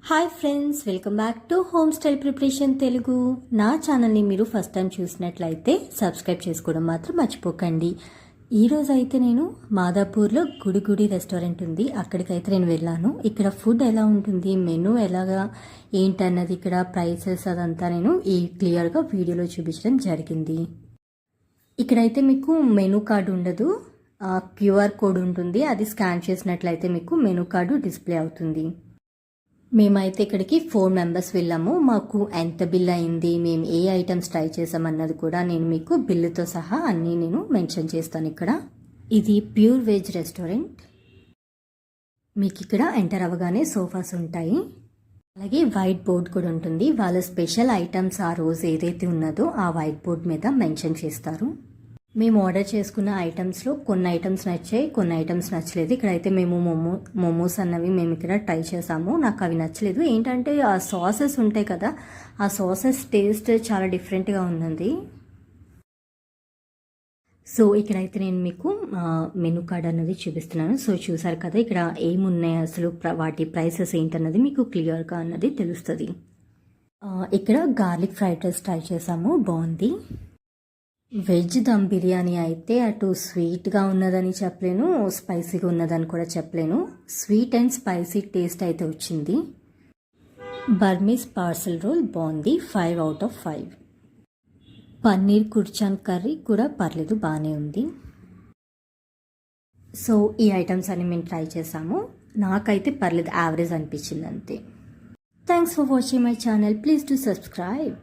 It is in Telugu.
Hi friends, welcome back to home style preparation Telugu. నా ఛానల్ని మీరు ఫస్ట్ టైం చూసినట్లయితే సబ్స్క్రైబ్ చేసుకోవడం మాత్రం మర్చిపోకండి. ఈరోజు అయితే నేను మాదాపూర్లో గుడి రెస్టారెంట్ ఉంది, అక్కడికైతే నేను వెళ్ళాను. ఇక్కడ ఫుడ్ ఎలా ఉంటుంది, మెనూ ఎలాగా ఏంటన్నది, ఇక్కడ ప్రైసెస్ అదంతా నేను క్లియర్గా వీడియోలో చూపించడం జరిగింది. ఇక్కడైతే మీకు మెనూ కార్డు ఉండదు, క్యూఆర్ కోడ్ ఉంటుంది. అది స్కాన్ చేసినట్లయితే మీకు మెనూ కార్డు డిస్ప్లే అవుతుంది. మేమైతే ఇక్కడికి 4 మెంబర్స్ వెళ్ళాము. మాకు ఎంత బిల్ అయింది, మేము ఏ ఐటమ్స్ ట్రై చేసామన్నది కూడా నేను మీకు బిల్లుతో సహా అన్నీ నేను మెన్షన్ చేస్తాను. ఇక్కడ ఇది ప్యూర్ వెజ్ రెస్టారెంట్. మీకు ఇక్కడ ఎంటర్ అవ్వగానే సోఫాస్ ఉంటాయి, అలాగే వైట్ బోర్డ్ కూడా ఉంటుంది. వాళ్ళ స్పెషల్ ఐటమ్స్ ఆ రోజు ఏదైతే ఉన్నదో ఆ వైట్ బోర్డ్ మీద మెన్షన్ చేస్తారు. మేము ఆర్డర్ చేసుకున్న ఐటమ్స్లో కొన్ని ఐటమ్స్ నచ్చాయి, కొన్ని ఐటమ్స్ నచ్చలేదు. ఇక్కడైతే మేము మోమోస్ అన్నవి మేము ఇక్కడ ట్రై చేసాము. నాకు అవి నచ్చలేదు. ఏంటంటే ఆ సాసెస్ ఉంటాయి కదా, ఆ సాసెస్ టేస్ట్ చాలా డిఫరెంట్గా ఉన్నది. సో ఇక్కడైతే నేను మీకు మెనూ కార్డ్ అన్నది చూపిస్తున్నాను. సో చూసారు కదా, ఇక్కడ ఏమున్నాయి, అసలు వాటి ప్రైసెస్ ఏంటన్నది మీకు క్లియర్గా అన్నది తెలుస్తుంది. ఇక్కడ గార్లిక్ ఫ్రైడ్ రైస్ ట్రై చేసాము, బాగుంది. వెజ్ దమ్ బిర్యానీ అయితే అటు స్వీట్గా ఉన్నదని చెప్పలేను, స్పైసీగా ఉన్నదని కూడా చెప్పలేను. స్వీట్ అండ్ స్పైసీ టేస్ట్ అయితే వచ్చింది. బర్మీస్ పార్సల్ రోల్ బాగుంది, 5 out of 5. పన్నీర్ కుర్చాన్ కర్రీ కూడా పర్లేదు, బాగానే ఉంది. సో ఈ ఐటమ్స్ అన్ని మేము ట్రై చేసాము. నాకైతే పర్లేదు, యావరేజ్ అనిపించింది అంతే. Thanks for watching my channel. Please to subscribe.